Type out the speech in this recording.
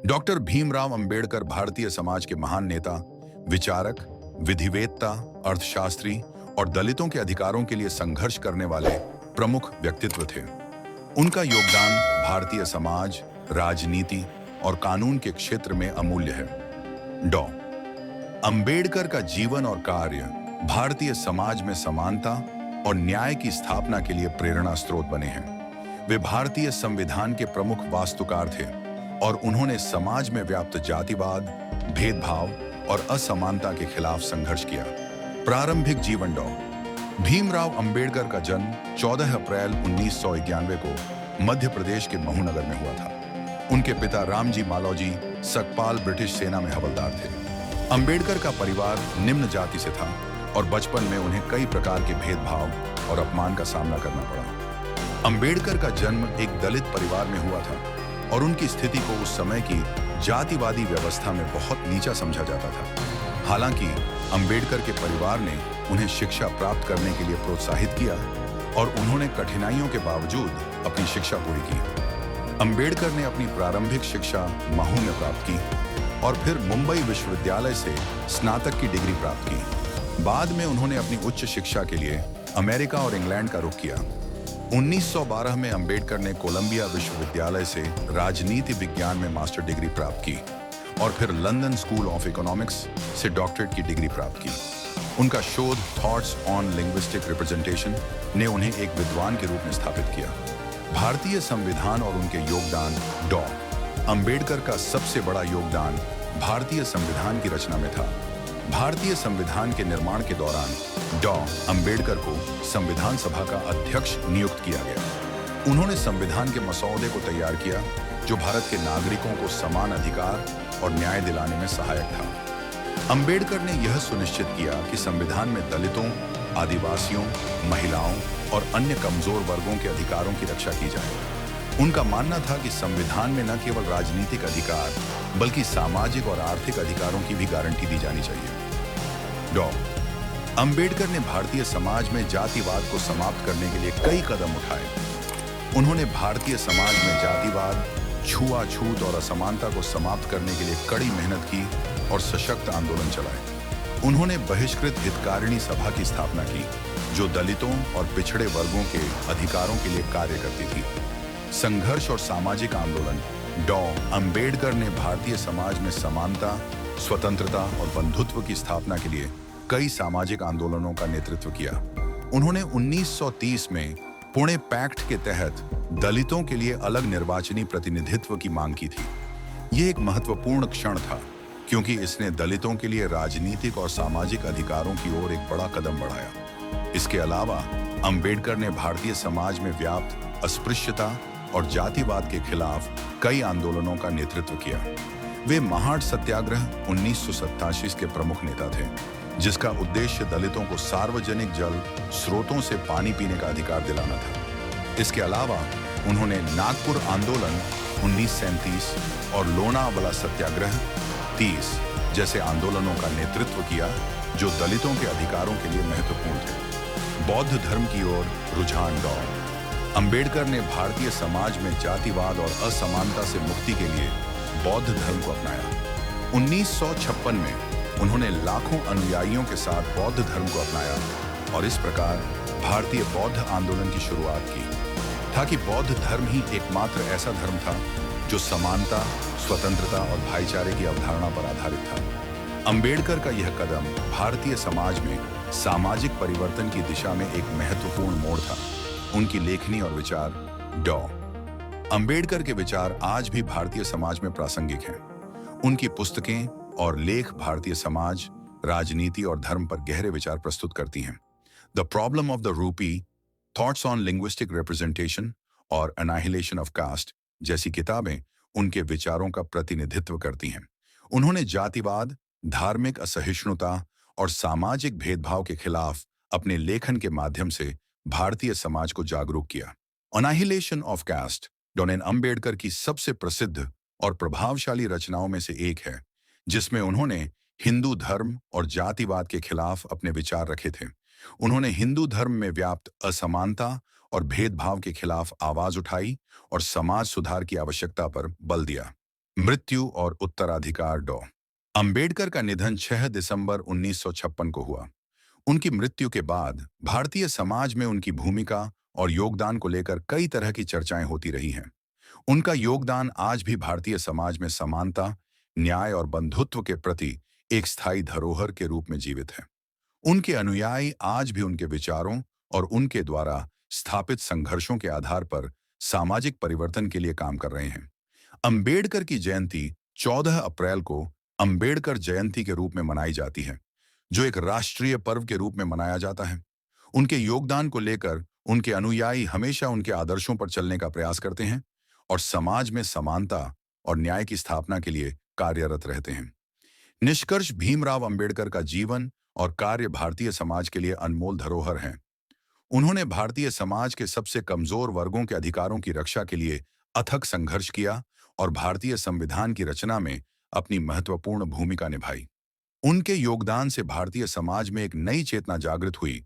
Doctor Bhimrao Ambedkar Bharatiya Samaj के महान नेता, विचारक, विधिवेत्ता, अर्थशास्त्री और दलितों के अधिकारों के लिए संघर्ष करने वाले प्रमुख व्यक्तित्व थे। उनका योगदान भारतीय समाज, राजनीति और कानून के क्षेत्र में अमूल्य है। डॉ. अंबेडकर का जीवन और कार्य भारतीय समाज में समानता और न्याय की स्थापना के लिए प्रेरणा स्रोत बने हैं। वे भारतीय संविधान के प्रमुख वास्तुकार थे और उन्होंने समाज में व्याप्त जातिवाद, भेदभाव और असमानता के खिलाफ संघर्ष किया। प्रारंभिक जीवन। डॉ. भीमराव अंबेडकर का जन्म 14 अप्रैल 1991 को मध्य प्रदेश के महू नगर में हुआ था। उनके पिता रामजी मालौजी सकपाल ब्रिटिश सेना में हवलदार थे। अंबेडकर का परिवार निम्न जाति से था और बचपन में उन्हें कई प्रकार के भेदभाव और अपमान का सामना करना पड़ा। अंबेडकर का जन्म एक दलित परिवार में हुआ था और उनकी स्थिति को उस समय की जातिवादी व्यवस्था में बहुत नीचा समझा जाता था। हालांकि अंबेडकर के परिवार ने उन्हें शिक्षा प्राप्त करने के लिए प्रोत्साहित किया और उन्होंने कठिनाइयों के बावजूद अपनी शिक्षा पूरी की। अंबेडकर ने अपनी प्रारंभिक शिक्षा महू में प्राप्त की और फिर मुंबई विश्वविद्यालय से स्नातक की डिग्री प्राप्त की। बाद में उन्होंने अपनी उच्च शिक्षा के लिए अमेरिका और इंग्लैंड का रुख किया। 1912 में अंबेडकर ने कोलंबिया विश्वविद्यालय से राजनीति विज्ञान में मास्टर डिग्री प्राप्त की और फिर लंदन स्कूल ऑफ इकोनॉमिक्स से डॉक्टरेट की डिग्री प्राप्त की। उनका शोध थॉट्स ऑन लिंग्विस्टिक रिप्रेजेंटेशन ने उन्हें एक विद्वान के रूप में स्थापित किया। भारतीय संविधान और उनके योगदान। डॉ. अंबेडकर का सबसे बड़ा योगदान भारतीय संविधान की रचना में था। भारतीय संविधान के निर्माण के दौरान डॉ. अंबेडकर को संविधान सभा का अध्यक्ष नियुक्त किया गया। उन्होंने संविधान के मसौदे को तैयार किया जो भारत के नागरिकों को समान अधिकार और न्याय दिलाने में सहायक था। अंबेडकर ने यह सुनिश्चित किया कि संविधान में दलितों, आदिवासियों, महिलाओं और अन्य कमजोर वर्गों के अधिकारों की रक्षा की जाए। उनका मानना था कि संविधान में न केवल राजनीतिक अधिकार बल्कि सामाजिक और आर्थिक अधिकारों की भी गारंटी दी जानी चाहिए। डॉ. अंबेडकर ने भारतीय समाज में जातिवाद को समाप्त करने के लिए कई कदम उठाए। उन्होंने भारतीय समाज में जातिवाद, छुआछूत और असमानता को समाप्त करने के लिए कड़ी मेहनत की और सशक्त आंदोलन चलाए। उन्होंने बहिष्कृत हितकारिणी सभा की स्थापना की जो दलितों और पिछड़े वर्गों के अधिकारों के लिए कार्य करती थी। संघर्ष और सामाजिक आंदोलन। डॉ. अंबेडकर ने भारतीय समाज में समानता, स्वतंत्रता और बंधुत्व की स्थापना के लिए कई सामाजिक आंदोलनों का नेतृत्व किया। उन्होंने 1930 में पुणे पैक्ट के तहत दलितों के लिए अलग निर्वाचनी प्रतिनिधित्व की मांग की थी। यह एक महत्वपूर्ण क्षण था क्योंकि इसने दलितों के लिए राजनीतिक और सामाजिक अधिकारों की ओर एक बड़ा कदम बढ़ाया। इसके अलावा अंबेडकर ने भारतीय समाज में व्याप्त अस्पृश्यता और जातिवाद के खिलाफ कई आंदोलनों का नेतृत्व किया। वे महाड सत्याग्रह 1987 के प्रमुख नेता थे जिसका उद्देश्य दलितों को सार्वजनिक जल स्रोतों से पानी पीने का अधिकार दिलाना था। इसके अलावा उन्होंने नागपुर आंदोलन 1937 और लोनावाला सत्याग्रह 30 जैसे आंदोलनों का नेतृत्व किया जो दलितों के अधिकारों के लिए महत्वपूर्ण थे। बौद्ध धर्म की ओर रुझान। डॉ. अंबेडकर ने भारतीय समाज में जातिवाद और असमानता से मुक्ति के लिए बौद्ध धर्म को अपनाया। 1956 में उन्होंने लाखों अनुयायियों के साथ बौद्ध धर्म को अपनाया और इस प्रकार भारतीय बौद्ध आंदोलन की शुरुआत की। था कि बौद्ध धर्म ही एकमात्र ऐसा धर्म था जो समानता, स्वतंत्रता और भाईचारे की अवधारणा पर आधारित था। अंबेडकर का यह कदम भारतीय समाज में सामाजिक परिवर्तन की दिशा में एक महत्वपूर्ण मोड़ था। उनकी लेखनी और विचार। डॉ. अंबेडकर के विचार आज भी भारतीय समाज में प्रासंगिक हैं। उनकी पुस्तकें और लेख भारतीय समाज, राजनीति और धर्म पर गहरे विचार प्रस्तुत करती हैं। The problem of the rupee, thoughts on linguistic representation और एनाहिलेशन ऑफ कास्ट जैसी किताबें उनके विचारों का प्रतिनिधित्व करती हैं। उन्होंने जातिवाद, धार्मिक असहिष्णुता और सामाजिक भेदभाव के खिलाफ अपने लेखन के माध्यम से भारतीय समाज को जागरूक किया। एनाहिलेशन ऑफ कास्ट डॉ. अंबेडकर की सबसे प्रसिद्ध और प्रभावशाली रचनाओं में से एक है जिसमें उन्होंने हिंदू धर्म और जातिवाद के खिलाफ अपने विचार रखे थे। उन्होंने हिंदू धर्म में व्याप्त असमानता और भेदभाव के खिलाफ आवाज उठाई और समाज सुधार की आवश्यकता पर बल दिया। मृत्यु और उत्तराधिकार। डॉ अंबेडकर का निधन 6 दिसंबर 1956 को हुआ। उनकी मृत्यु के बाद भारतीय समाज में उनकी भूमिका और योगदान को लेकर कई तरह की चर्चाएं होती रही हैं। उनका योगदान आज भी भारतीय समाज में समानता, न्याय और बंधुत्व के प्रति एक स्थायी धरोहर के रूप में जीवित है। उनके अनुयायी आज भी उनके विचारों और उनके द्वारा स्थापित संघर्षों के आधार पर सामाजिक परिवर्तन के लिए काम कर रहे हैं। अंबेडकर की जयंती 14 अप्रैल को अंबेडकर जयंती के रूप में मनाई जाती है, जो एक राष्ट्रीय पर्व के रूप में मनाया जाता है। उनके योगदान को लेकर उनके अनुयायी हमेशा उनके आदर्शों पर चलने का प्रयास करते हैं और समाज में समानता और न्याय की स्थापना के लिए कार्यरत रहते हैं। निष्कर्ष, भीमराव अंबेडकर का जीवन और कार्य भारतीय समाज के लिए अनमोल धरोहर हैं। उन्होंने भारतीय समाज के सबसे कमजोर वर्गों के अधिकारों की रक्षा के लिए अथक संघर्ष किया और भारतीय संविधान की रचना में अपनी महत्वपूर्ण भूमिका निभाई। उनके योगदान से भारतीय समाज में एक नई चेतना जागृत हुई